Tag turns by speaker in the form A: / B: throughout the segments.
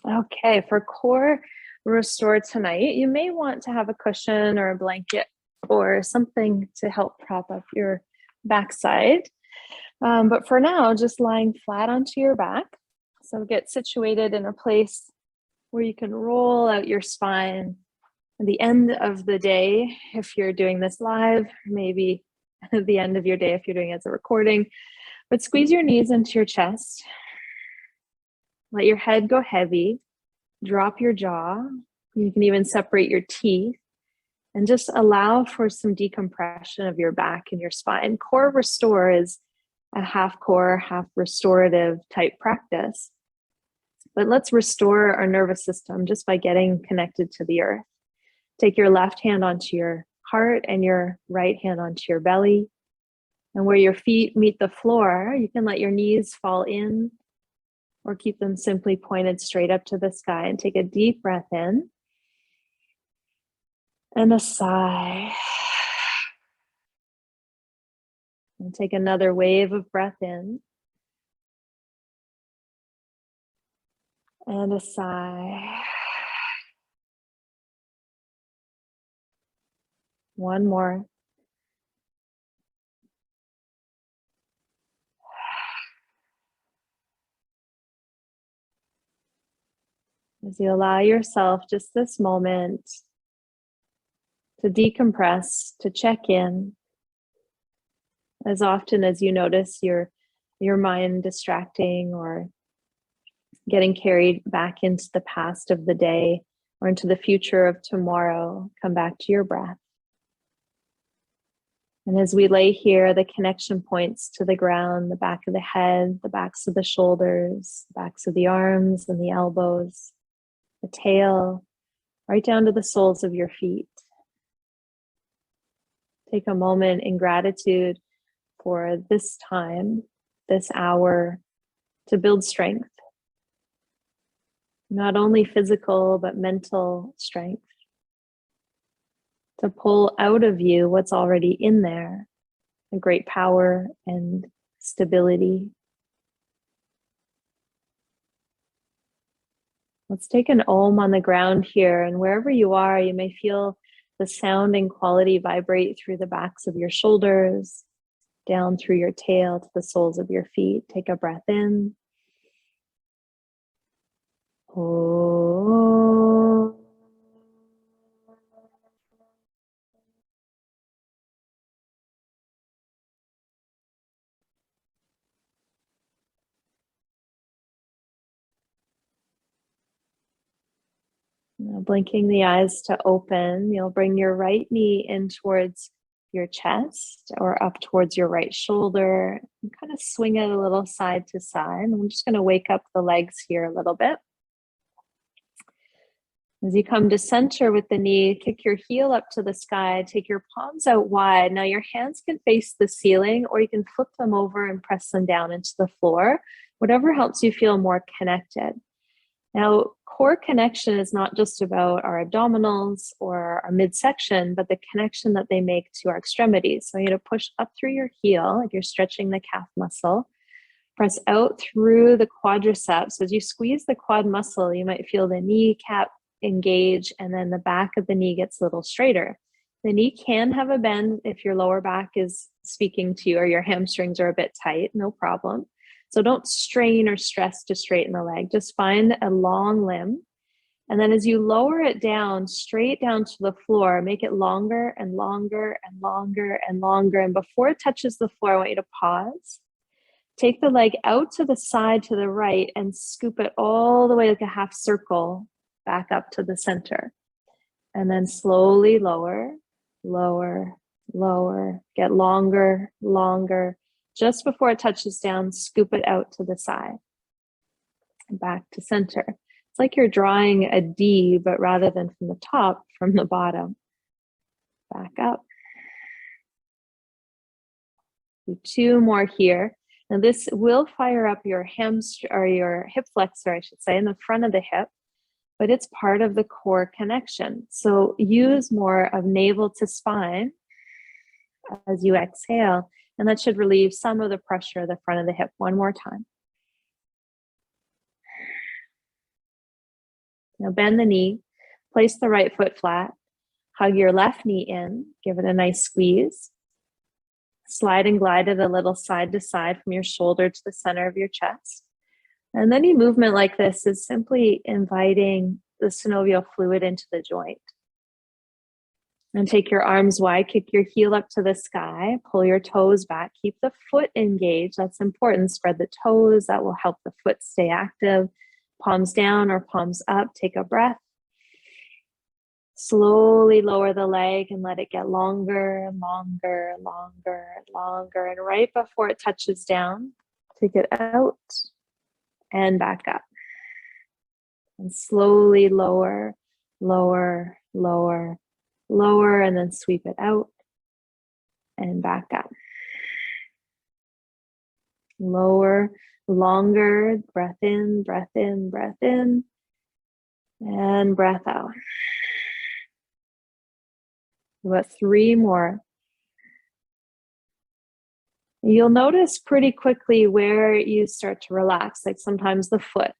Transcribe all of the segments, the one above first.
A: Okay, for core restore tonight, you may want to have a cushion or a blanket or something to help prop up your backside. But for now, just lying flat onto your back. So get situated in a place where you can roll out your spine. At the end of the day, if you're doing this live, maybe at the end of your day if you're doing it as a recording, but squeeze your knees into your chest. Let your head go heavy. Drop your jaw. You can even separate your teeth and just allow for some decompression of your back and your spine. Core restore is a half core, half restorative type practice. But let's restore our nervous system just by getting connected to the earth. Take your left hand onto your heart and your right hand onto your belly. And where your feet meet the floor, you can let your knees fall in or keep them simply pointed straight up to the sky, and take a deep breath in and a sigh. And take another wave of breath in and a sigh. One more. As you allow yourself just this moment to decompress, to check in, as often as you notice your mind distracting or getting carried back into the past of the day or into the future of tomorrow, come back to your breath. And as we lay here, the connection points to the ground, the back of the head, the backs of the shoulders, the backs of the arms and the elbows, the tail, right down to the soles of your feet. Take a moment in gratitude for this time, this hour, to build strength. Not only physical, but mental strength. To pull out of you what's already in there, a great power and stability. Let's take an Om on the ground here, and wherever you are, you may feel the sound and quality vibrate through the backs of your shoulders, down through your tail to the soles of your feet. Take a breath in. Om. Now, blinking the eyes to open, you'll bring your right knee in towards your chest or up towards your right shoulder and kind of swing it a little side to side. I'm just going to wake up the legs here a little bit. As you come to center with the knee, kick your heel up to the sky, take your palms out wide. Now your hands can face the ceiling, or you can flip them over and press them down into the floor, whatever helps you feel more connected. Now, core connection is not just about our abdominals or our midsection, but the connection that they make to our extremities. So you're going to push up through your heel, like you're stretching the calf muscle. Press out through the quadriceps. As you squeeze the quad muscle, you might feel the kneecap engage, and then the back of the knee gets a little straighter. The knee can have a bend if your lower back is speaking to you or your hamstrings are a bit tight, no problem. So don't strain or stress to straighten the leg. Just find a long limb. And then as you lower it down, straight down to the floor, make it longer and longer and longer and longer. And before it touches the floor, I want you to pause. Take the leg out to the side to the right and scoop it all the way like a half circle back up to the center. And then slowly lower, lower, lower. Get longer, longer. Just before it touches down, scoop it out to the side. Back to center. It's like you're drawing a D, but rather than from the top, from the bottom. Back up. Do two more here. Now this will fire up your hamstring or your hip flexor, I should say, in the front of the hip, but it's part of the core connection. So use more of navel to spine as you exhale, and that should relieve some of the pressure of the front of the hip. One more time. Now bend the knee, place the right foot flat, hug your left knee in, give it a nice squeeze. Slide and glide it a little side to side from your shoulder to the center of your chest. And any movement like this is simply inviting the synovial fluid into the joint. And take your arms wide, kick your heel up to the sky, pull your toes back, keep the foot engaged. That's important. Spread the toes. That will help the foot stay active. Palms down or palms up. Take a breath. Slowly lower the leg and let it get longer and longer and longer and longer. And right before it touches down, take it out and back up. And slowly lower, lower, lower, lower, and then sweep it out and back up. Lower, longer, breath in, breath in, breath in, and breath out. About 3 more. You'll notice pretty quickly where you start to relax, like sometimes the foot,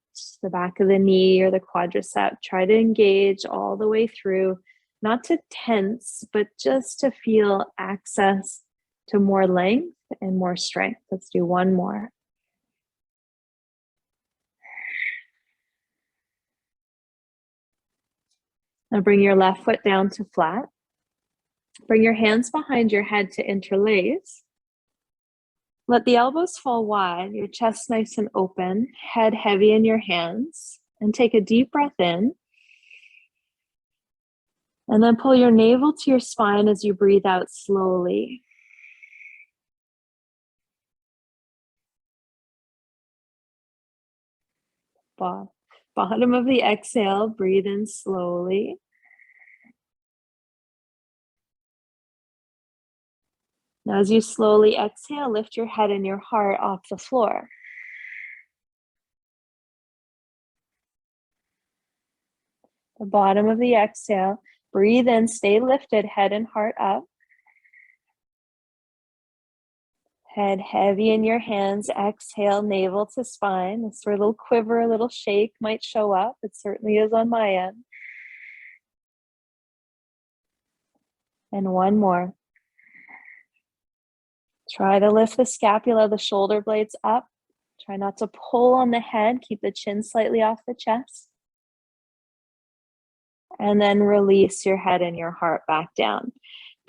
A: the back of the knee, or the quadricep. Try to engage all the way through, not to tense, but just to feel access to more length and more strength. Let's do 1 more. Now bring your left foot down to flat. Bring your hands behind your head to interlace. Let the elbows fall wide, your chest nice and open, head heavy in your hands, and take a deep breath in. And then pull your navel to your spine as you breathe out slowly. Bottom of the exhale, breathe in slowly. Now, as you slowly exhale, lift your head and your heart off the floor. The bottom of the exhale, breathe in, stay lifted, head and heart up. Head heavy in your hands, exhale, navel to spine. This sort of little quiver, a little shake might show up. It certainly is on my end. And 1 more. Try to lift the scapula, the shoulder blades up. Try not to pull on the head. Keep the chin slightly off the chest. And then release your head and your heart back down.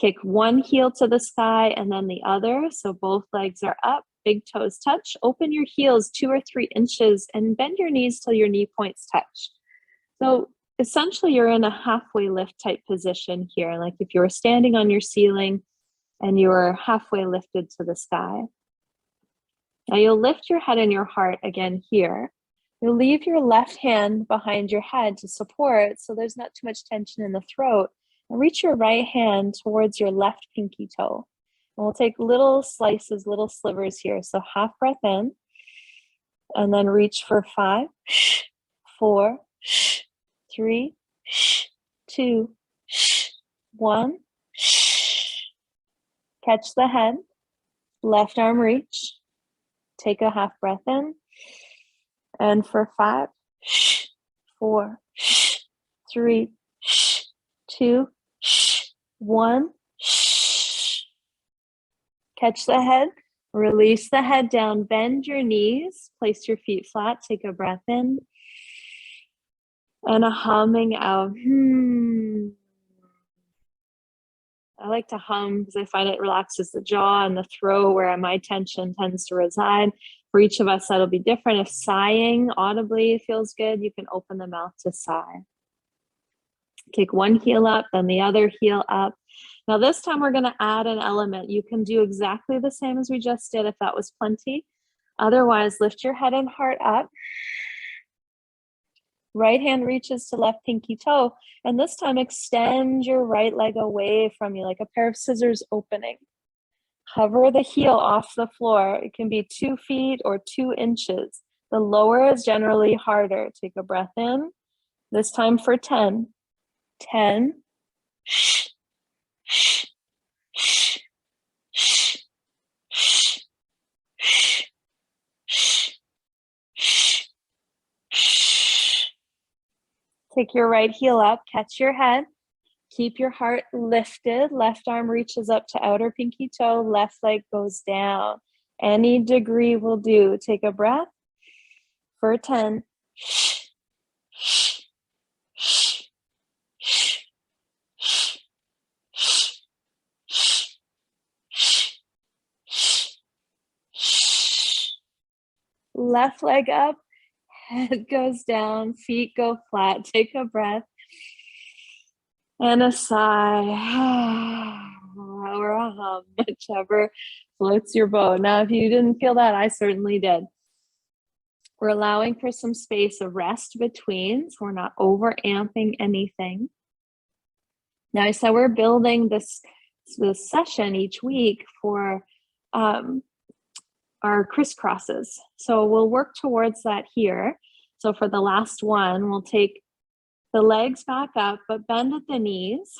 A: Kick one heel to the sky and then the other. So both legs are up, big toes touch. Open your heels 2 or 3 inches and bend your knees till your knee points touch. So essentially you're in a halfway lift type position here. Like if you were standing on your ceiling and you were halfway lifted to the sky. Now you'll lift your head and your heart again here. You'll leave your left hand behind your head to support so there's not too much tension in the throat. And reach your right hand towards your left pinky toe. And we'll take little slices, little slivers here. So half breath in, and then reach for 5, 4, 3, 2, 1. Catch the head, left arm reach. Take a half breath in. And for 5, 4, 3, 2, 1. Catch the head, release the head down, bend your knees, place your feet flat, take a breath in. And a humming out. I like to hum because I find it relaxes the jaw and the throat where my tension tends to reside. For each of us, that'll be different. If sighing audibly feels good, you can open the mouth to sigh. Kick one heel up, then the other heel up. Now this time we're going to add an element. You can do exactly the same as we just did if that was plenty. Otherwise, lift your head and heart up. Right hand reaches to left pinky toe. And this time extend your right leg away from you like a pair of scissors opening. Hover the heel off the floor. It can be 2 feet or 2 inches. The lower is generally harder. Take a breath in. This time for 10. 10. Take your right heel up, catch your head. Keep your heart lifted. Left arm reaches up to outer pinky toe. Left leg goes down. Any degree will do. Take a breath for 10. 'Left leg up, head goes down, feet go flat. Take a breath and a sigh or a hum, whichever floats your boat. Now, if you didn't feel that, I certainly did. We're allowing for some space of rest between, so we're not over amping anything. Now, I said we're building this session each week for our crisscrosses. So we'll work towards that here. So for the last one, we'll take the legs back up, but bend at the knees.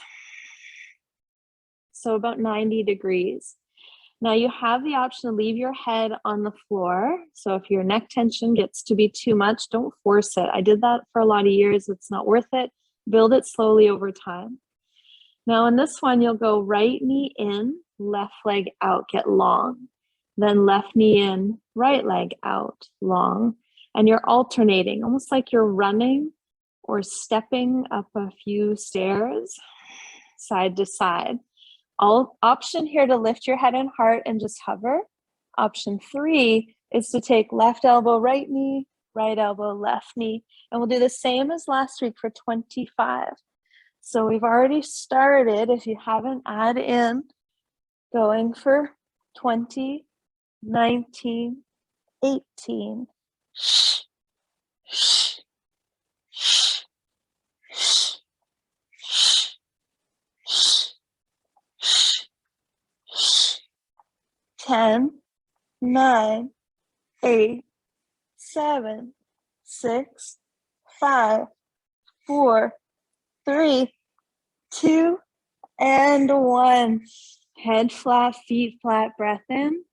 A: So about 90 degrees. Now you have the option to leave your head on the floor. So if your neck tension gets to be too much, don't force it. I did that for a lot of years. It's not worth it. Build it slowly over time. Now in this one, you'll go right knee in, left leg out, get long. Then left knee in, right leg out, long. And you're alternating, almost like you're running or stepping up a few stairs, side to side. Option here to lift your head and heart and just hover. Option 3 is to take left elbow, right knee, right elbow, left knee. And we'll do the same as last week for 25. So we've already started, if you haven't, add in, going for 20, 19, 18. 10, 9, 8, 7, 6, 5, 4, 3, 2, and 1. Head flat, feet flat, breath in.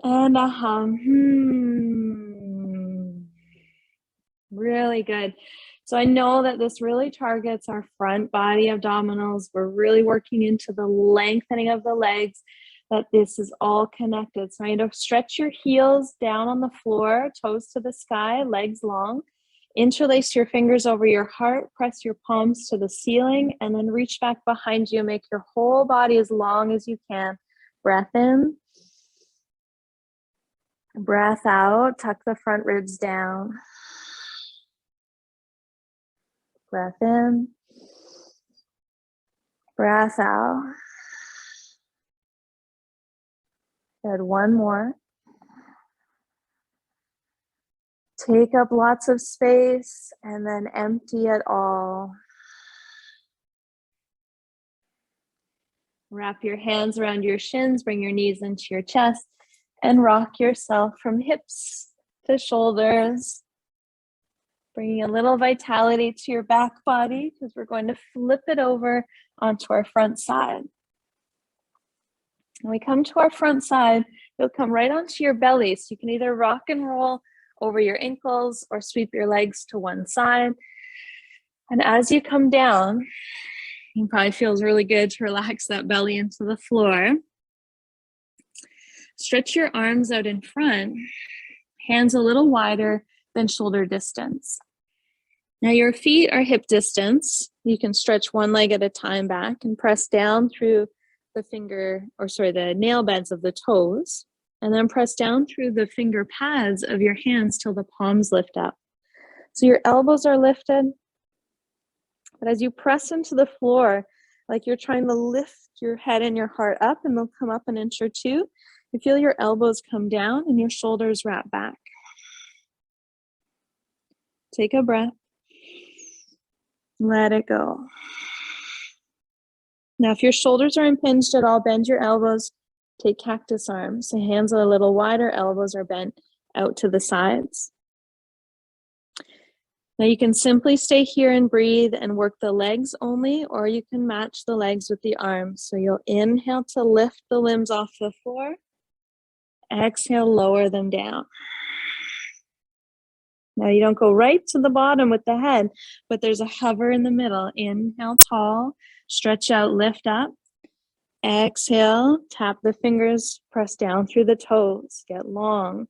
A: And a hum. Really good. So I know that this really targets our front body abdominals. We're really working into the lengthening of the legs, that this is all connected. So I need to stretch your heels down on the floor, toes to the sky, legs long. Interlace your fingers over your heart, press your palms to the ceiling, and then reach back behind you. Make your whole body as long as you can. Breath in. Breath out. Tuck the front ribs down. Breath in. Breath out. Good. One more. Take up lots of space and then empty it all. Wrap your hands around your shins, bring your knees into your chest, and rock yourself from hips to shoulders. Bringing a little vitality to your back body, because we're going to flip it over onto our front side. When we come to our front side, you'll come right onto your belly. So you can either rock and roll over your ankles or sweep your legs to one side. And as you come down, it probably feels really good to relax that belly into the floor. Stretch your arms out in front, hands a little wider than shoulder distance. Now your feet are hip distance. You can stretch one leg at a time back and press down through the nail beds of the toes, and then press down through the finger pads of your hands till the palms lift up. So your elbows are lifted, but as you press into the floor, like you're trying to lift your head and your heart up, and they'll come up an inch or two, you feel your elbows come down and your shoulders wrap back. Take a breath. Let it go. Now, if your shoulders are impinged at all, bend your elbows. Take cactus arms. The hands are a little wider, elbows are bent out to the sides. Now you can simply stay here and breathe and work the legs only, or you can match the legs with the arms. So you'll inhale to lift the limbs off the floor. Exhale, lower them down. Now you don't go right to the bottom with the head, but there's a hover in the middle. Inhale, tall, stretch out, lift up. Exhale, tap the fingers, press down through the toes, get long.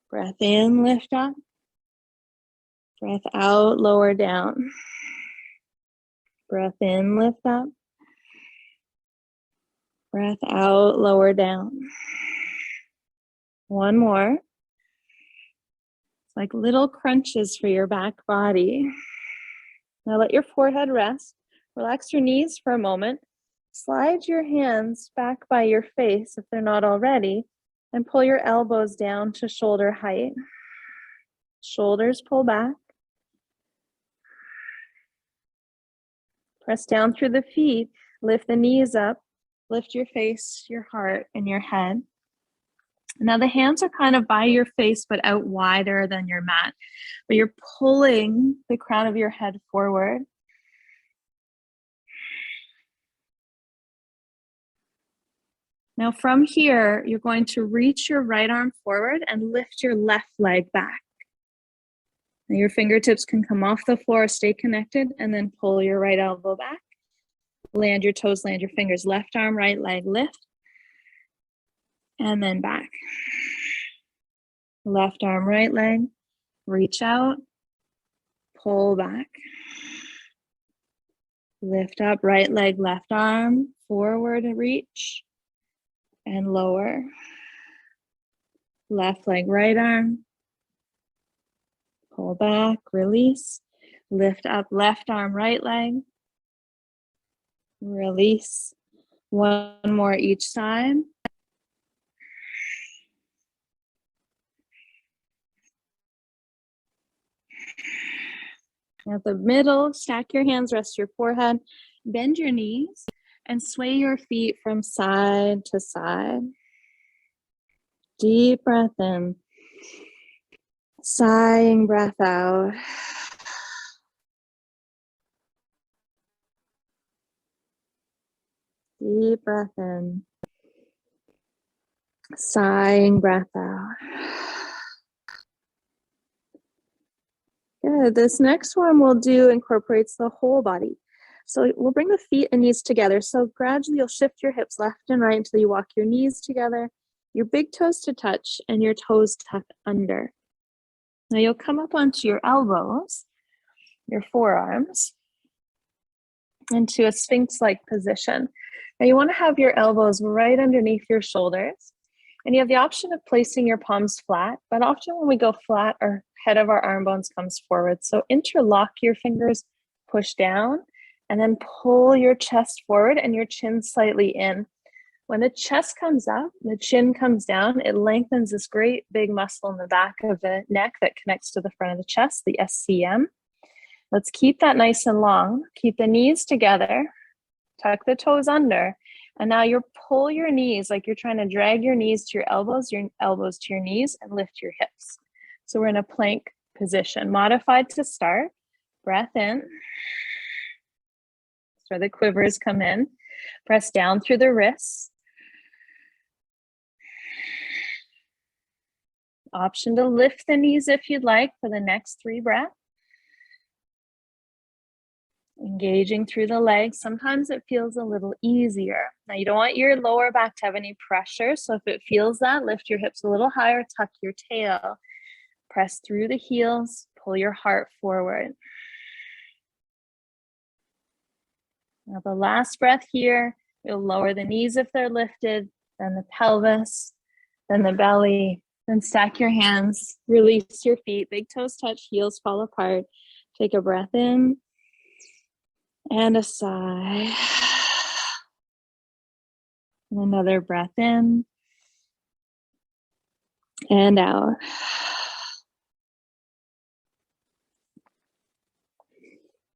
A: Breath in, lift up. Breath out, lower down. Breath in, lift up. Breath out, lower down. One more. It's like little crunches for your back body. Now let your forehead rest. Relax your knees for a moment. Slide your hands back by your face if they're not already, and pull your elbows down to shoulder height. Shoulders pull back. Press down through the feet. Lift the knees up. Lift your face, your heart, and your head. Now the hands are kind of by your face, but out wider than your mat. But you're pulling the crown of your head forward. Now from here, you're going to reach your right arm forward and lift your left leg back. Now your fingertips can come off the floor, stay connected, and then pull your right elbow back. Land your toes, land your fingers. Left arm, right leg, lift. And then back. Left arm, right leg, reach out, pull back. Lift up, right leg, left arm, forward reach, and lower. Left leg, right arm, pull back, release. Lift up, left arm, right leg, release. One more each side. At the middle, stack your hands, rest your forehead, bend your knees, and sway your feet from side to side. Deep breath in, sighing breath out. Deep breath in, sighing breath out. Good. This next one we'll do incorporates the whole body. So we'll bring the feet and knees together. So gradually you'll shift your hips left and right until you walk your knees together, your big toes to touch, and your toes tuck under. Now you'll come up onto your elbows, your forearms, into a sphinx-like position. Now you want to have your elbows right underneath your shoulders. And you have the option of placing your palms flat, but often when we go flat, our head of our arm bones comes forward. So interlock your fingers, push down, and then pull your chest forward and your chin slightly in. When the chest comes up, the chin comes down, it lengthens this great big muscle in the back of the neck that connects to the front of the chest, the SCM. Let's keep that nice and long. Keep the knees together, tuck the toes under. And now you pull your knees like you're trying to drag your knees to your elbows to your knees, and lift your hips. So we're in a plank position. Modified to start. Breath in. So the quivers come in. Press down through the wrists. Option to lift the knees if you'd like for the next 3 breaths. Engaging through the legs. Sometimes it feels a little easier. Now you don't want your lower back to have any pressure. So if it feels that, lift your hips a little higher, tuck your tail. Press through the heels, pull your heart forward. Now the last breath here, you'll lower the knees if they're lifted, then the pelvis, then the belly, then stack your hands, release your feet, big toes touch, heels fall apart. Take a breath in. And a sigh. And another breath in and out.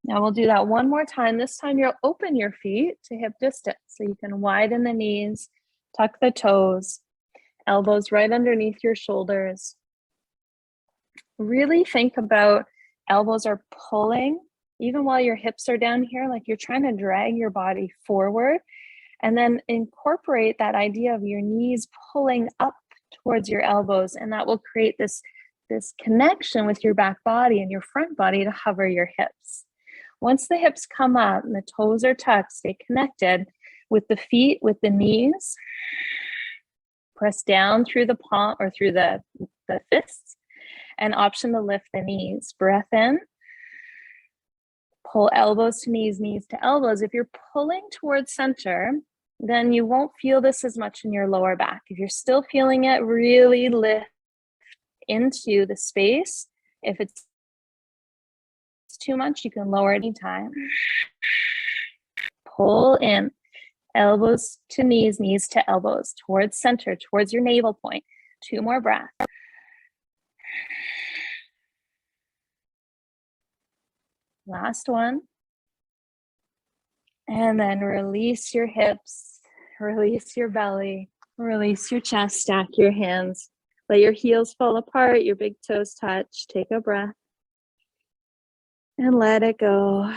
A: Now we'll do that one more time. This time you'll open your feet to hip distance. So you can widen the knees, tuck the toes, elbows right underneath your shoulders. Really think about elbows are pulling. Even while your hips are down here, like you're trying to drag your body forward, and then incorporate that idea of your knees pulling up towards your elbows, and that will create this this connection with your back body and your front body to hover your hips. Once the hips come up and the toes are tucked, stay connected with the feet, with the knees. Press down through the palm or through the fists, and option to lift the knees. Breath in. Pull elbows to knees, knees to elbows. If you're pulling towards center, then you won't feel this as much in your lower back. If you're still feeling it, really lift into the space. If it's too much, you can lower it anytime. Pull in, elbows to knees, knees to elbows, towards center, towards your navel point. 2 more breaths. Last one. And then release your hips, release your belly, release your chest, stack your hands. Let your heels fall apart, your big toes touch. Take a breath and let it go.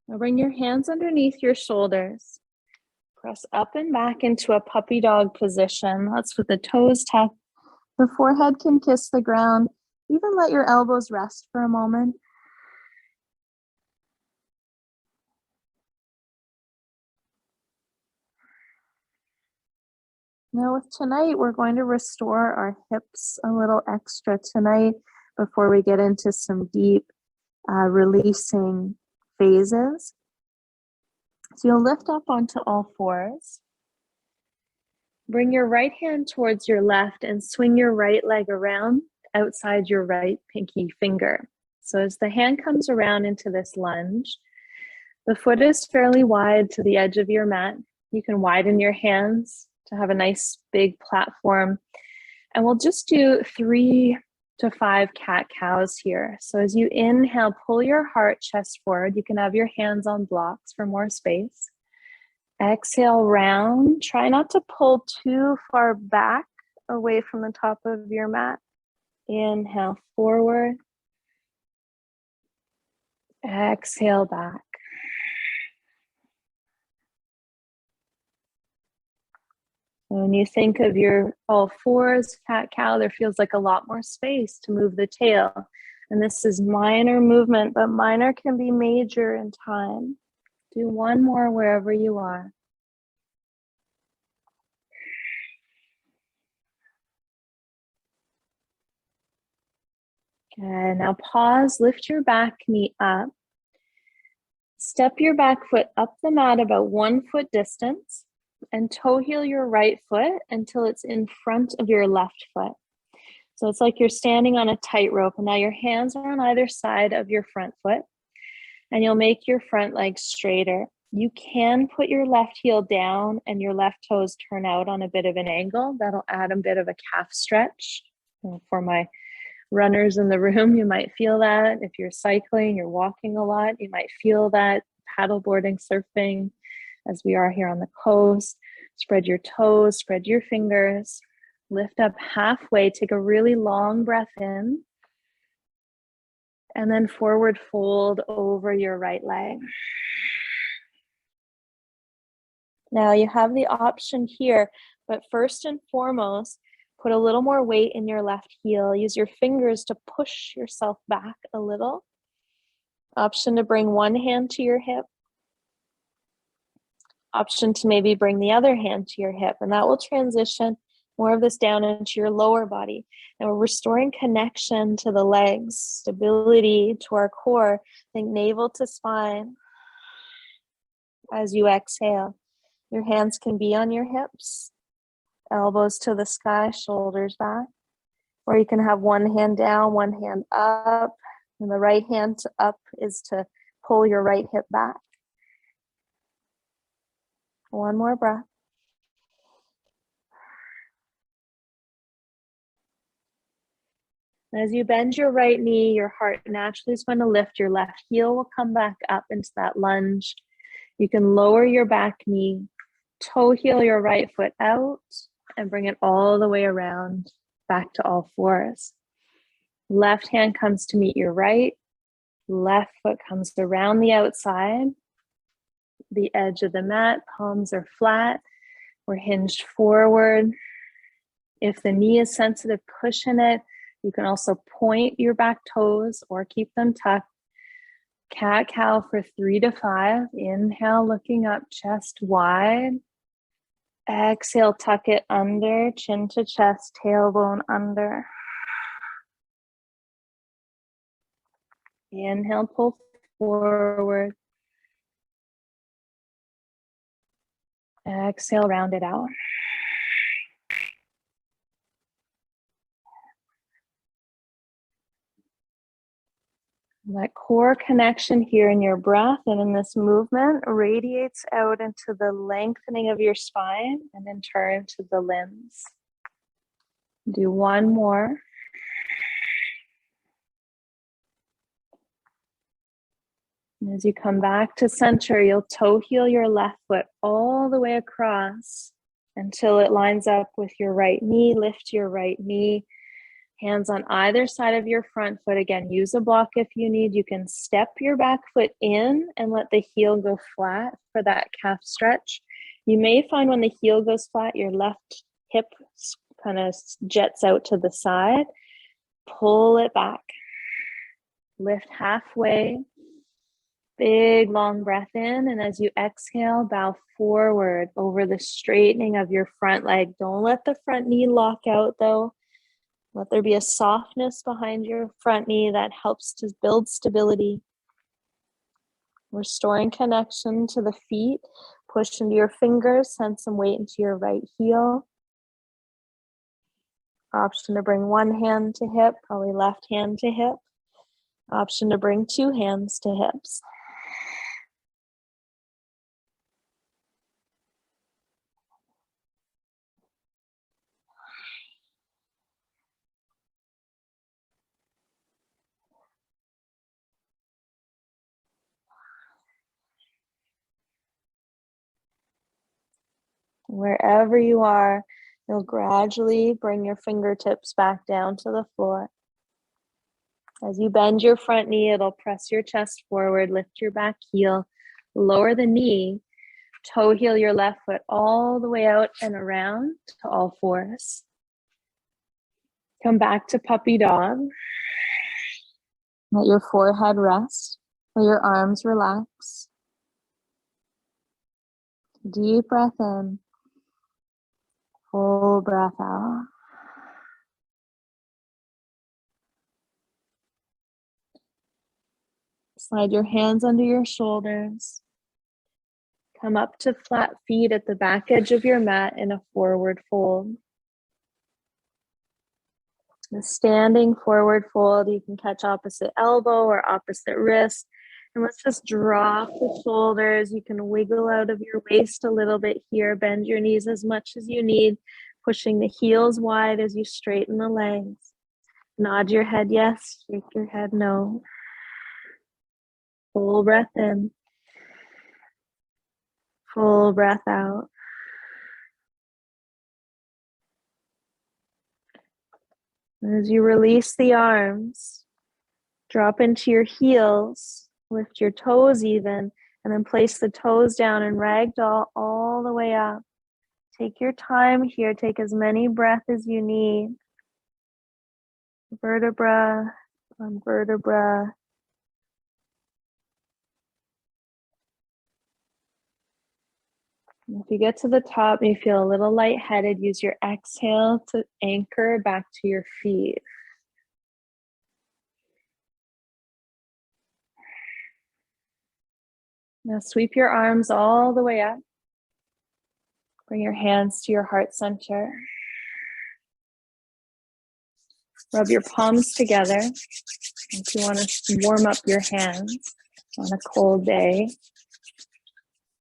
A: Now bring your hands underneath your shoulders. Press up and back into a puppy dog position. That's with the toes tucked. The forehead can kiss the ground. Even let your elbows rest for a moment. Now with tonight, we're going to restore our hips a little extra tonight before we get into some deep releasing phases. So you'll lift up onto all fours. Bring your right hand towards your left and swing your right leg around outside your right pinky finger. So as the hand comes around into this lunge, the foot is fairly wide to the edge of your mat. You can widen your hands to have a nice big platform. And we'll just do 3 to 5 cat-cows here. So as you inhale, pull your heart chest forward. You can have your hands on blocks for more space. Exhale, round. Try not to pull too far back away from the top of your mat. Inhale, forward. Exhale, back. When you think of your all fours, cat-cow, there feels like a lot more space to move the tail. And this is minor movement, but minor can be major in time. Do one more wherever you are. Okay, now pause, lift your back knee up. Step your back foot up the mat about 1 foot distance and toe heel your right foot until it's in front of your left foot. So it's like you're standing on a tightrope, and now your hands are on either side of your front foot, and you'll make your front leg straighter. You can put your left heel down and your left toes turn out on a bit of an angle. That'll add a bit of a calf stretch. For my runners in the room, you might feel that. If you're cycling, you're walking a lot, you might feel that. Paddleboarding, surfing, as we are here on the coast. Spread your toes, spread your fingers. Lift up halfway, take a really long breath in. And then forward fold over your right leg. Now you have the option here, but first and foremost, put a little more weight in your left heel. Use your fingers to push yourself back a little. Option to bring one hand to your hip. Option to maybe bring the other hand to your hip, and that will transition more of this down into your lower body. And we're restoring connection to the legs, stability to our core. Think navel to spine. As you exhale, your hands can be on your hips, elbows to the sky, shoulders back, or you can have one hand down, one hand up, and the right hand up is to pull your right hip back. One more breath. As you bend your right knee, your heart naturally is going to lift. Your left heel will come back up into that lunge. You can lower your back knee, toe heel your right foot out, and bring it all the way around back to all fours. Left hand comes to meet your right. Left foot comes around the outside, the edge of the mat. Palms are flat. We're hinged forward. If the knee is sensitive, cushion it. You can also point your back toes or keep them tucked. Cat-cow for 3 to 5. Inhale, looking up, chest wide. Exhale, tuck it under, chin to chest, tailbone under. Inhale, pull forward. Exhale, round it out. That core connection here in your breath and in this movement radiates out into the lengthening of your spine and in turn to the limbs. Do one more. And as you come back to center, you'll toe heel your left foot all the way across until it lines up with your right knee. Lift your right knee. Hands on either side of your front foot. Again, use a block if you need. You can step your back foot in and let the heel go flat for that calf stretch. You may find when the heel goes flat, your left hip kind of jets out to the side. Pull it back. Lift halfway. Big long breath in, and as you exhale, bow forward over the straightening of your front leg. Don't let the front knee lock out though. Let there be a softness behind your front knee that helps to build stability. Restoring connection to the feet. Push into your fingers, send some weight into your right heel. Option to bring one hand to hip, probably left hand to hip. Option to bring 2 hands to hips. Wherever you are, you'll gradually bring your fingertips back down to the floor. As you bend your front knee, it'll press your chest forward, lift your back heel, lower the knee, toe heel your left foot all the way out and around to all fours. Come back to puppy dog. Let your forehead rest, let your arms relax. Deep breath in. Full breath out. Slide your hands under your shoulders. Come up to flat feet at the back edge of your mat in a forward fold. The standing forward fold, you can catch opposite elbow or opposite wrist. And let's just drop the shoulders. You can wiggle out of your waist a little bit here. Bend your knees as much as you need, pushing the heels wide as you straighten the legs. Nod your head yes, shake your head no. Full breath in. Full breath out. As you release the arms, drop into your heels, lift your toes even, and then place the toes down and ragdoll all the way up. Take your time here. Take as many breaths as you need. Vertebra on vertebra. If you get to the top and you feel a little lightheaded, use your exhale to anchor back to your feet. Now sweep your arms all the way up. Bring your hands to your heart center. Rub your palms together. If you want to warm up your hands on a cold day,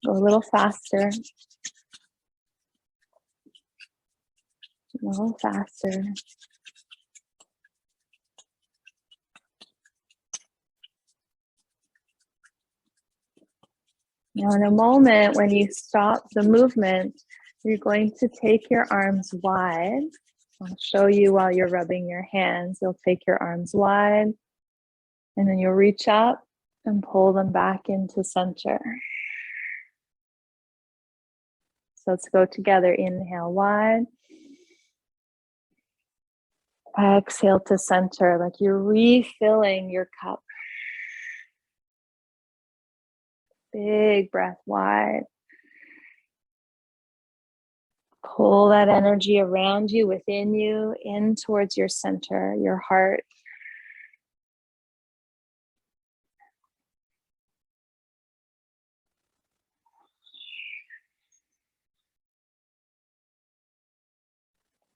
A: go a little faster. A little faster. Now in a moment, when you stop the movement, you're going to take your arms wide. I'll show you while you're rubbing your hands. You'll take your arms wide, and then you'll reach up and pull them back into center. So let's go together. Inhale wide. Exhale to center, like you're refilling your cup. Big breath wide. Pull that energy around you, within you, in towards your center, your heart.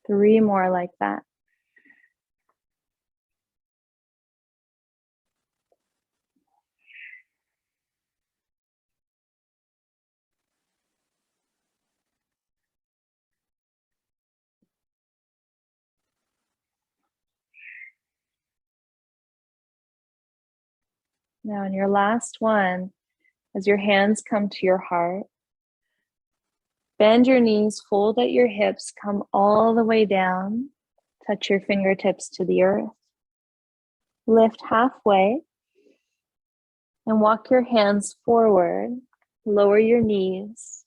A: Three more like that. Now in your last one, as your hands come to your heart, bend your knees, fold at your hips, come all the way down, touch your fingertips to the earth. Lift halfway and walk your hands forward, lower your knees.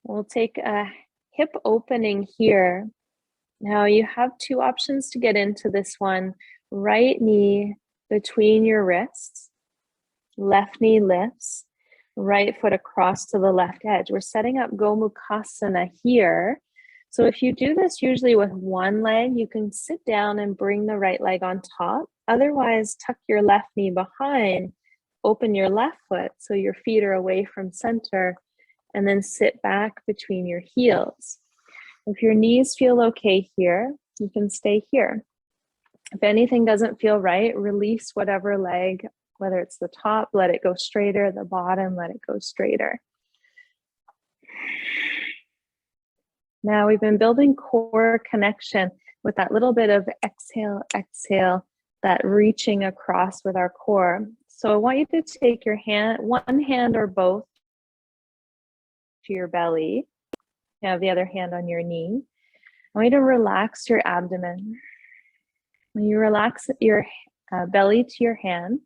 A: We'll take a hip opening here. Now you have two options to get into this one. Right knee between your wrists, left knee lifts, right foot across to the left edge. We're setting up Gomukhasana here. So if you do this usually with one leg, you can sit down and bring the right leg on top. Otherwise, tuck your left knee behind, open your left foot so your feet are away from center, and then sit back between your heels. If your knees feel okay here, you can stay here. If anything doesn't feel right, release whatever leg, whether it's the top, let it go straighter, the bottom, let it go straighter. Now we've been building core connection with that little bit of exhale, exhale, that reaching across with our core. So I want you to take your hand, one hand or both, to your belly. You have the other hand on your knee. I want you to relax your abdomen. When you relax your belly to your hand,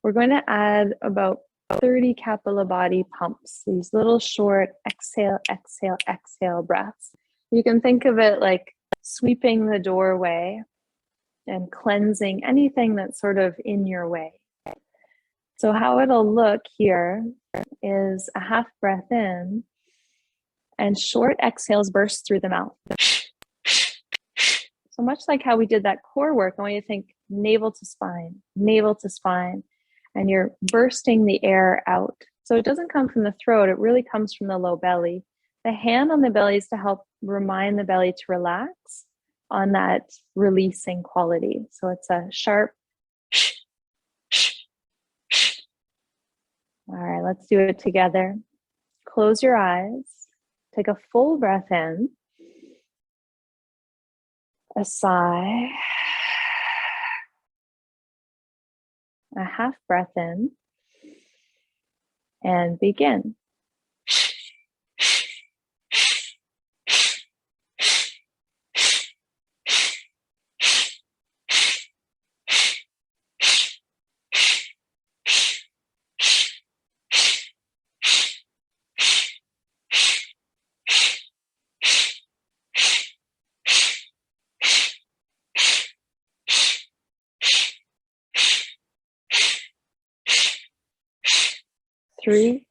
A: we're going to add about 30 Kapalabhati pumps, these little short exhale, exhale, exhale breaths. You can think of it like sweeping the doorway and cleansing anything that's sort of in your way. So how it'll look here is a half breath in and short exhales burst through the mouth. So much like how we did that core work, I want you to think navel to spine, and you're bursting the air out. So it doesn't come from the throat, it really comes from the low belly. The hand on the belly is to help remind the belly to relax on that releasing quality. So it's a sharp. All right, let's do it together. Close your eyes, take a full breath in. A sigh, a half breath in, and begin. Three,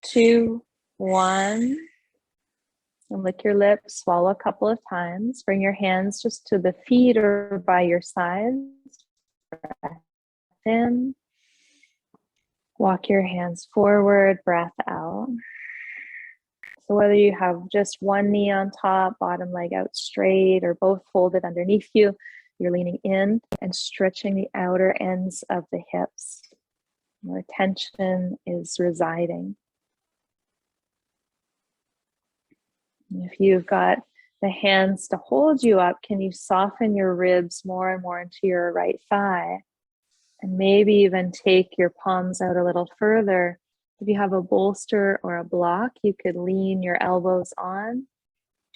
A: two, one. And lick your lips, swallow a couple of times. Bring your hands just to the feet or by your sides. Breath in. Walk your hands forward, breath out. So whether you have just one knee on top, bottom leg out straight, or both folded underneath you, you're leaning in and stretching the outer ends of the hips, where tension is residing. And if you've got the hands to hold you up, can you soften your ribs more and more into your right thigh? And maybe even take your palms out a little further. If you have a bolster or a block, you could lean your elbows on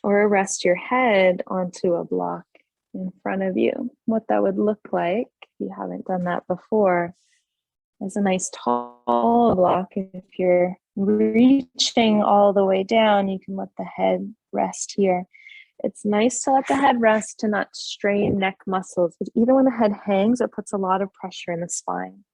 A: or rest your head onto a block in front of you. What that would look like, if you haven't done that before, is a nice tall block if you're Reaching all the way down, you can let the head rest here. It's nice to let the head rest to not strain neck muscles, because even when the head hangs, it puts a lot of pressure in the spine.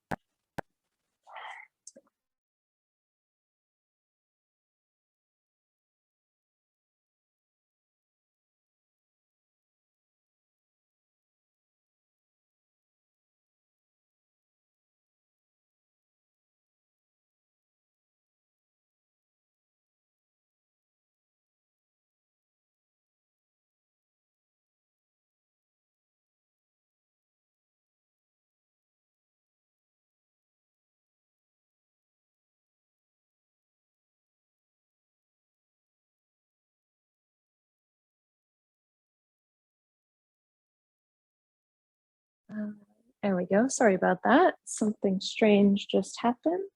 A: There we go. Sorry about that. Something strange just happened.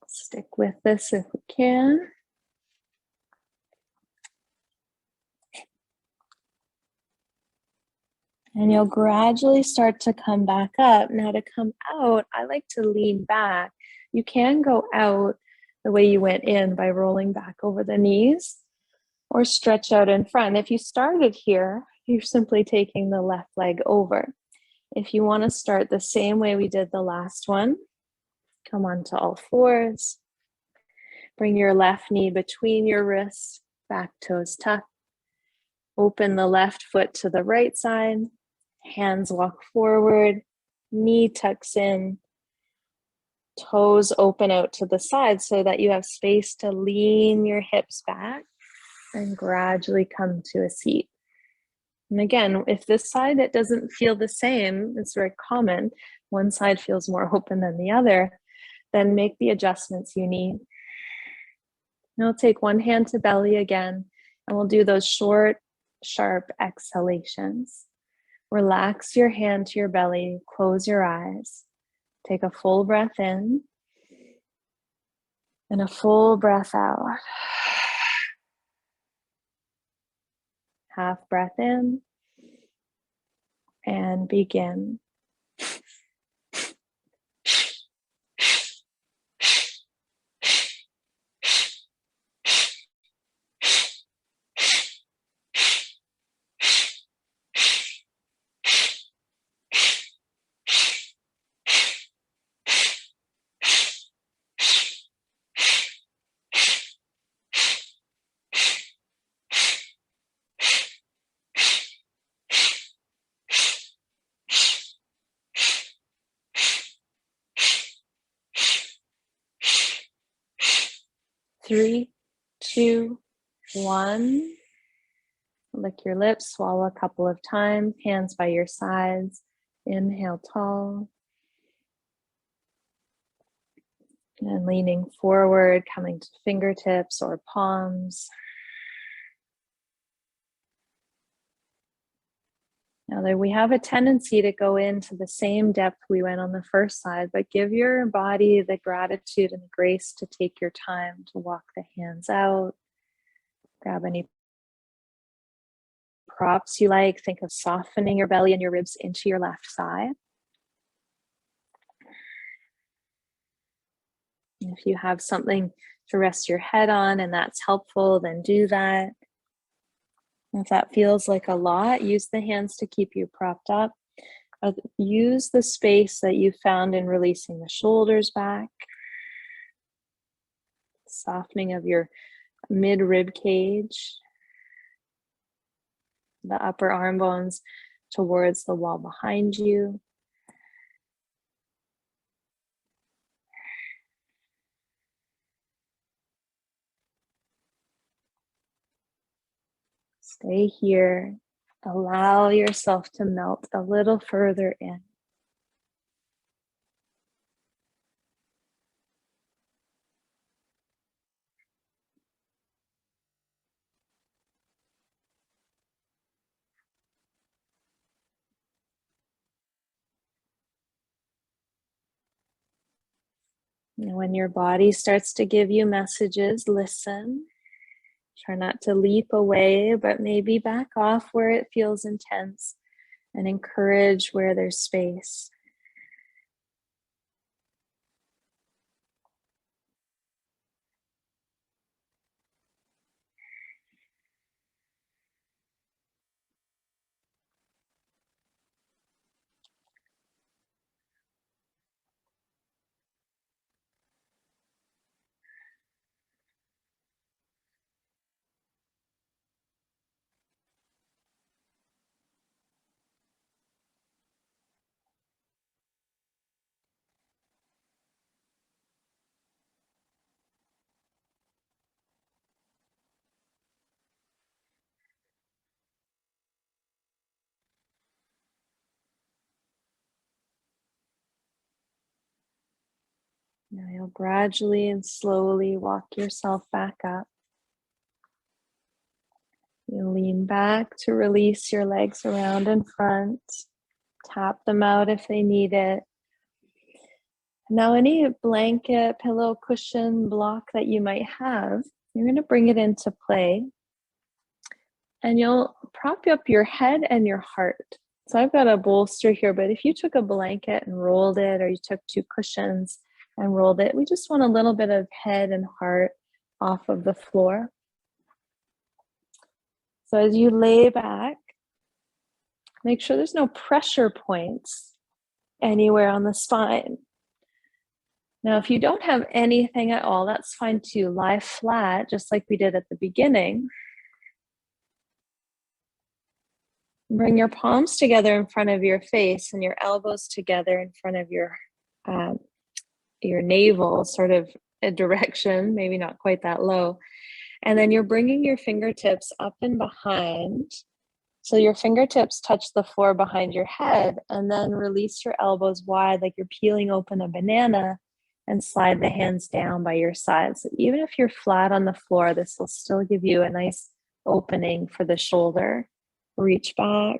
A: Stick with this if we can. And you'll gradually start to come back up. Now to come out, I like to lean back. You can go out the way you went in by rolling back over the knees or stretch out in front. If you started here, you're simply taking the left leg over. If you want to start the same way we did the last one, come onto all fours. Bring your left knee between your wrists, back toes tucked. Open the left foot to the right side. Hands walk forward, knee tucks in, toes open out to the side so that you have space to lean your hips back and gradually come to a seat. And again, if this side, it doesn't feel the same, it's very common, one side feels more open than the other, then make the adjustments you need. Now take one hand to belly again, and we'll do those short, sharp exhalations. Relax your hand to your belly, close your eyes. Take a full breath in and a full breath out. Half breath in and begin. Three, two, one. Lick your lips, swallow a couple of times, hands by your sides. Inhale tall. And leaning forward, coming to fingertips or palms. Now that we have a tendency to go into the same depth we went on the first side, but give your body the gratitude and grace to take your time to walk the hands out. Grab any props you like. Think of softening your belly and your ribs into your left side. If you have something to rest your head on and that's helpful, then do that. If that feels like a lot, use the hands to keep you propped up. Use the space that you found in releasing the shoulders back. Softening of your mid-rib cage. The upper arm bones towards the wall behind you. Stay here. Allow yourself to melt a little further in. And when your body starts to give you messages, listen. Try not to leap away, but maybe back off where it feels intense and encourage where there's space. Now you'll gradually and slowly walk yourself back up. You lean back to release your legs around in front. Tap them out if they need it. Now, any blanket, pillow, cushion, block that you might have, you're going to bring it into play. And you'll prop up your head and your heart. So I've got a bolster here, but if you took a blanket and rolled it, or you took 2 cushions and rolled it, we just want a little bit of head and heart off of the floor. So as you lay back, make sure there's no pressure points anywhere on the spine. Now, if you don't have anything at all, that's fine too. Lie flat, just like we did at the beginning. Bring your palms together in front of your face and your elbows together in front of your navel, sort of a direction, maybe not quite that low. And then you're bringing your fingertips up and behind. So your fingertips touch the floor behind your head, and then release your elbows wide like you're peeling open a banana, and slide the hands down by your sides. So even if you're flat on the floor, this will still give you a nice opening for the shoulder. Reach back.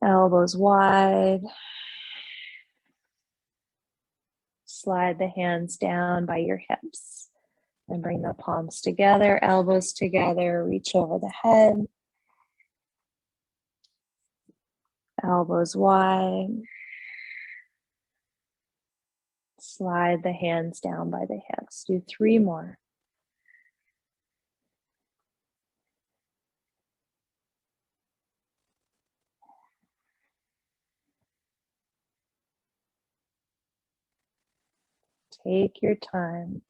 A: Elbows wide. Slide the hands down by your hips. And bring the palms together, elbows together, reach over the head. Elbows wide. Slide the hands down by the hips. Do 3 more. Take your time.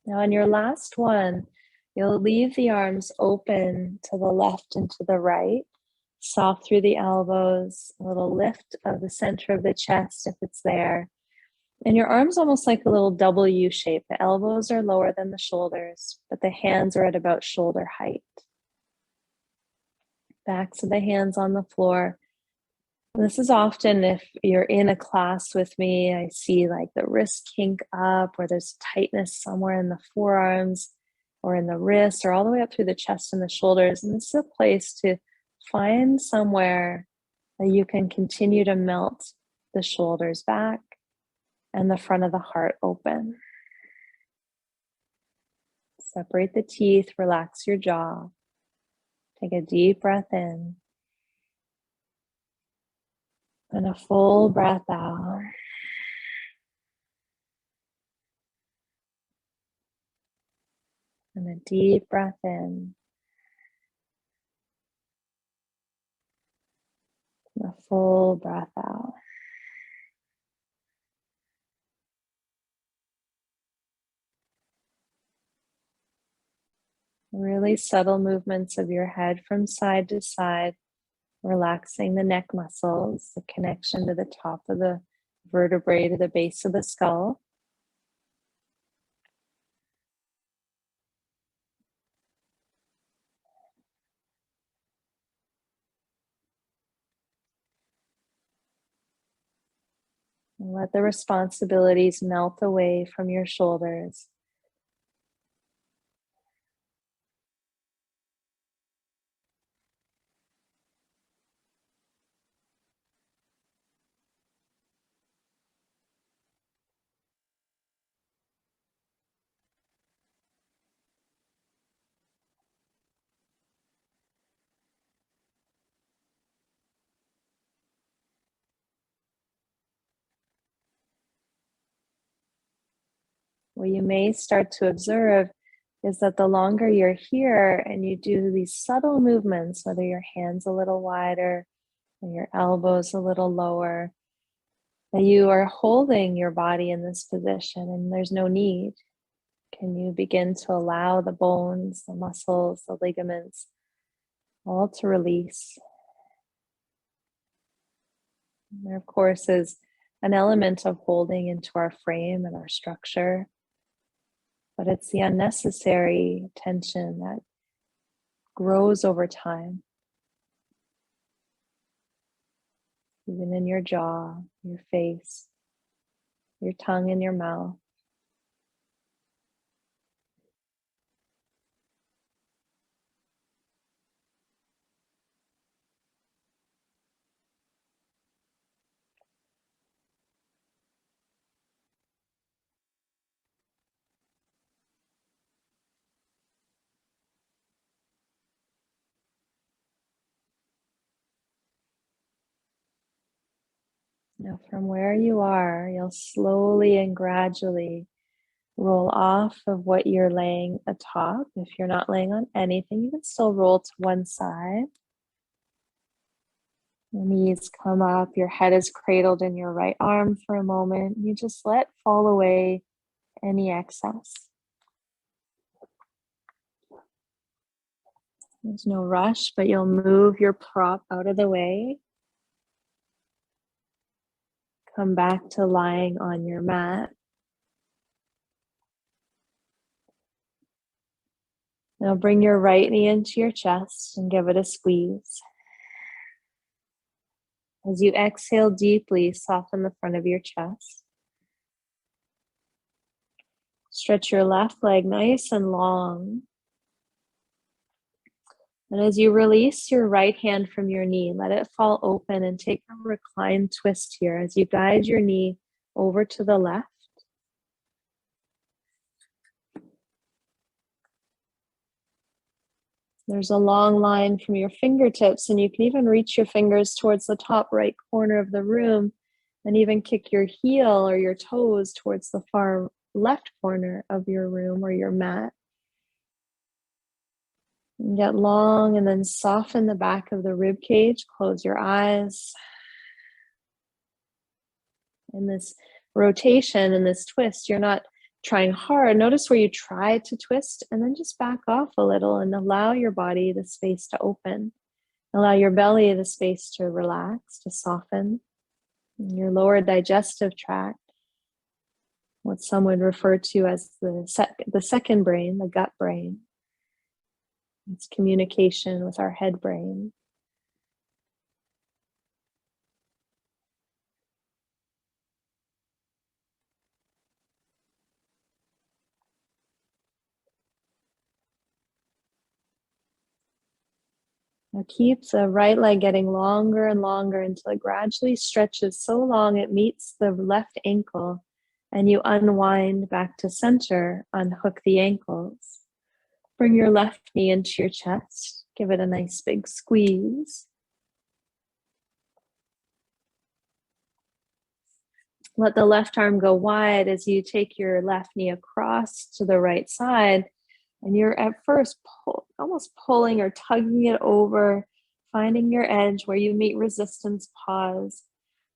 A: Now on your last one, you'll leave the arms open to the left and to the right. Soft through the elbows, a little lift of the center of the chest if it's there. And your arms almost like a little W shape. The elbows are lower than the shoulders, but the hands are at about shoulder height. Backs of the hands on the floor. This is often, if you're in a class with me, I see like the wrist kink up, or there's tightness somewhere in the forearms or in the wrist, or all the way up through the chest and the shoulders. And this is a place to find somewhere that you can continue to melt the shoulders back and the front of the heart open. Separate the teeth, relax your jaw. Take a deep breath in. And a full breath out. And a deep breath in. And a full breath out. Really subtle movements of your head from side to side, relaxing the neck muscles, the connection to the top of the vertebrae to the base of the skull. And let the responsibilities melt away from your shoulders. What you may start to observe is that the longer you're here and you do these subtle movements, whether your hands a little wider or your elbows a little lower, that you are holding your body in this position and there's no need. Can you begin to allow the bones, the muscles, the ligaments, all to release? And there, of course, is an element of holding into our frame and our structure, but it's the unnecessary tension that grows over time, even in your jaw, your face, your tongue, and your mouth. Now, from where you are, you'll slowly and gradually roll off of what you're laying atop. If you're not laying on anything, you can still roll to one side. Your knees come up, your head is cradled in your right arm for a moment. You just let fall away any excess. There's no rush, but you'll move your prop out of the way. Come back to lying on your mat. Now bring your right knee into your chest and give it a squeeze. As you exhale deeply, soften the front of your chest. Stretch your left leg nice and long. And as you release your right hand from your knee, let it fall open and take a reclined twist here as you guide your knee over to the left. There's a long line from your fingertips, and you can even reach your fingers towards the top right corner of the room and even kick your heel or your toes towards the far left corner of your room or your mat. And get long and then soften the back of the rib cage. Close your eyes. In this rotation and this twist, you're not trying hard. Notice where you try to twist and then just back off a little and allow your body the space to open. Allow your belly the space to relax, to soften. And your lower digestive tract, what some would refer to as the second brain, the gut brain. It's communication with our head brain. Now keep the right leg getting longer and longer until it gradually stretches so long it meets the left ankle, and you unwind back to center, unhook the ankles. Bring your left knee into your chest. Give it a nice big squeeze. Let the left arm go wide as you take your left knee across to the right side. And you're at first almost pulling or tugging it over, finding your edge where you meet resistance, pause.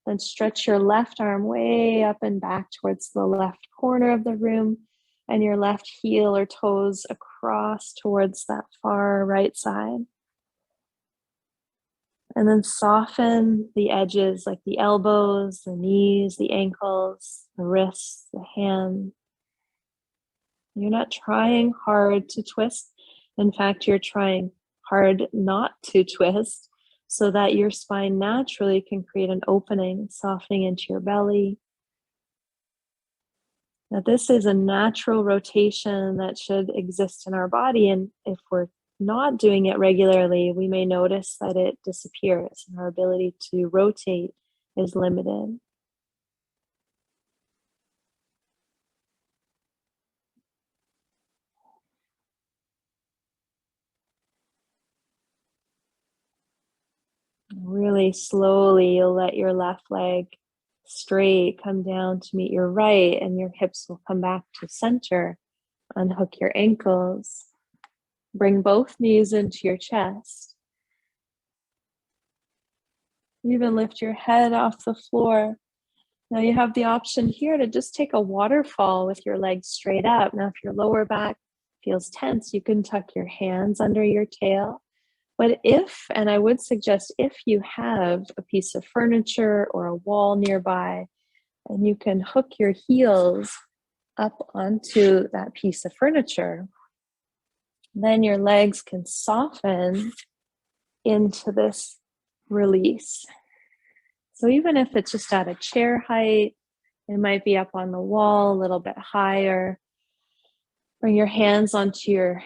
A: Then stretch your left arm way up and back towards the left corner of the room and your left heel or toes across towards that far right side. And then soften the edges like the elbows, the knees, the ankles, the wrists, the hands. You're not trying hard to twist. In fact, you're trying hard not to twist so that your spine naturally can create an opening, softening into your belly. Now, this is a natural rotation that should exist in our body. And if we're not doing it regularly, we may notice that it disappears and our ability to rotate is limited. Really slowly, you'll let your left leg straight come down to meet your right, and your hips will come back to center. Unhook your ankles. Bring both knees into your chest. Even lift your head off the floor. Now you have the option here to just take a waterfall with your legs straight up. Now, if your lower back feels tense, you can tuck your hands under your tail. But if, and I would suggest if you have a piece of furniture or a wall nearby, And you can hook your heels up onto that piece of furniture. Then your legs can soften into this release. So even if it's just at a chair height, it might be up on the wall a little bit higher. Bring your hands onto your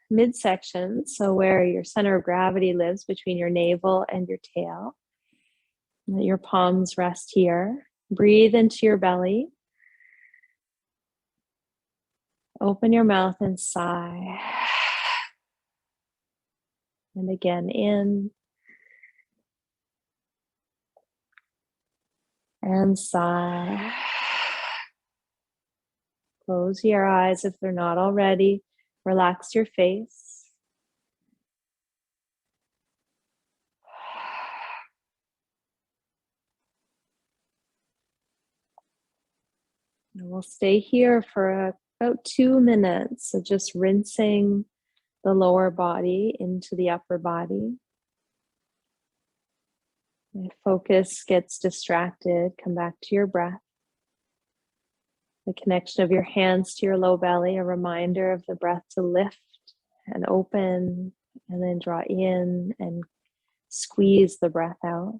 A: midsection, so where your center of gravity lives between your navel and your tail. Let your palms rest here. Breathe into your belly. Open your mouth and sigh. And again, in and sigh. Close your eyes if they're not already. Relax your face. And we'll stay here for about 2 minutes. So just rinsing the lower body into the upper body. If focus gets distracted, come back to your breath. The connection of your hands to your low belly, a reminder of the breath to lift and open, and then draw in and squeeze the breath out.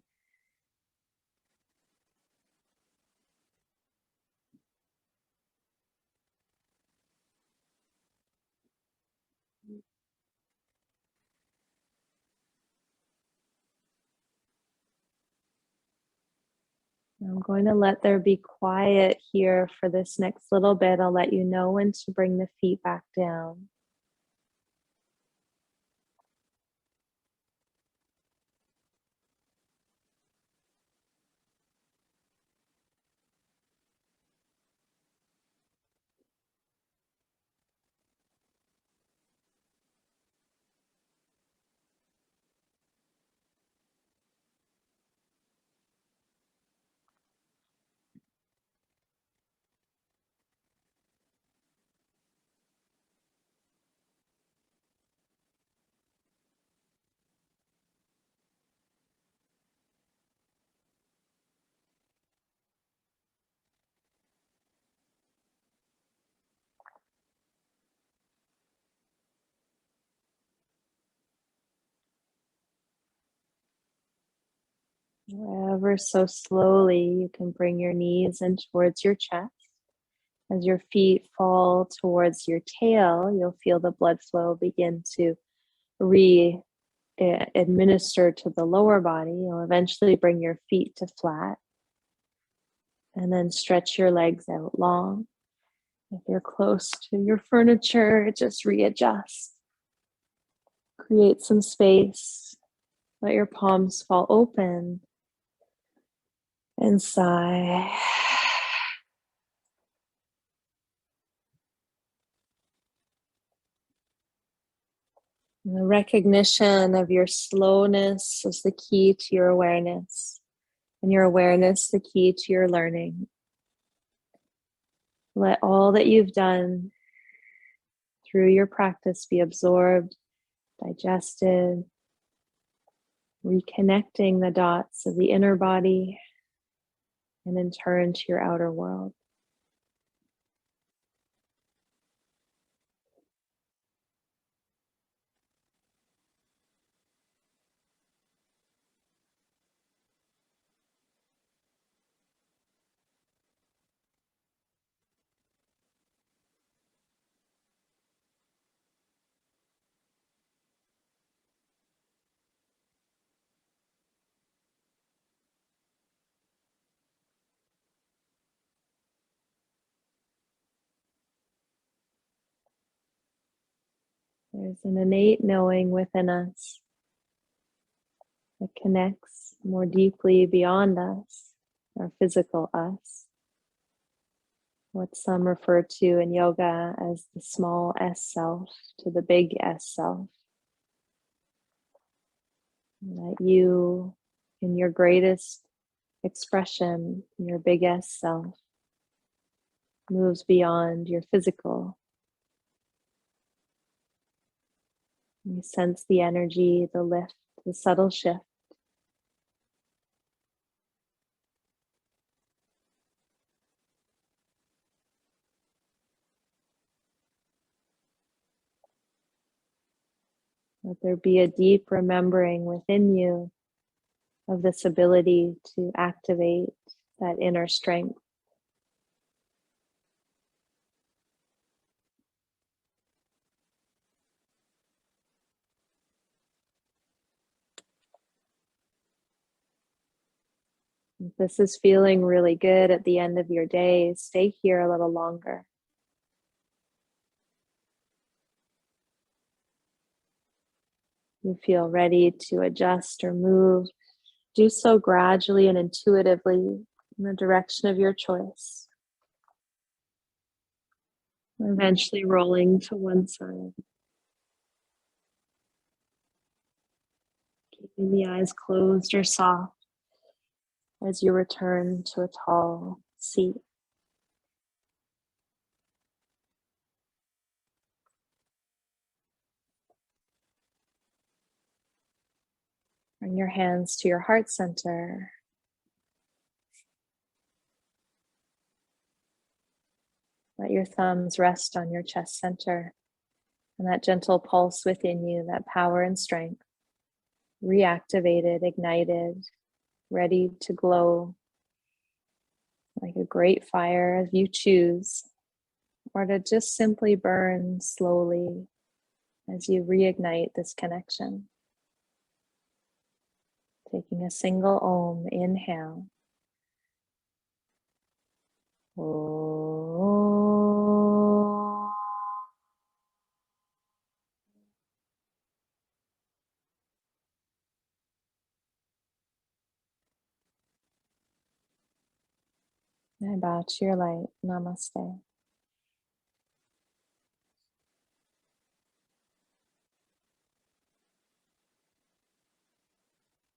A: I'm going to let there be quiet here for this next little bit. I'll let you know when to bring the feet back down. Ever so slowly, you can bring your knees in towards your chest. As your feet fall towards your tail, you'll feel the blood flow begin to administer to the lower body. You'll eventually bring your feet to flat and then stretch your legs out long. If you're close to your furniture, just readjust. Create some space. Let your palms fall open and sigh. And the recognition of your slowness is the key to your awareness, and your awareness the key to your learning. Let all that you've done through your practice be absorbed, digested, reconnecting the dots of the inner body and in turn to your outer world. There's an innate knowing within us that connects more deeply beyond us, our physical us. What some refer to in yoga as the small S self to the big S self. That you, in your greatest expression, your big S self, moves beyond your physical. You sense the energy, the lift, the subtle shift. Let there be a deep remembering within you of this ability to activate that inner strength. If this is feeling really good at the end of your day, stay here a little longer. You feel ready to adjust or move, do so gradually and intuitively in the direction of your choice. Eventually rolling to one side, keeping the eyes closed or soft as you return to a tall seat. Bring your hands to your heart center. Let your thumbs rest on your chest center and that gentle pulse within you, that power and strength, reactivated, ignited, ready to glow like a great fire as you choose, or to just simply burn slowly as you reignite this connection. Taking a single Om inhale. Om. And bow to your light. Namaste.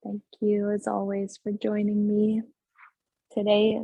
A: Thank you, as always, for joining me today.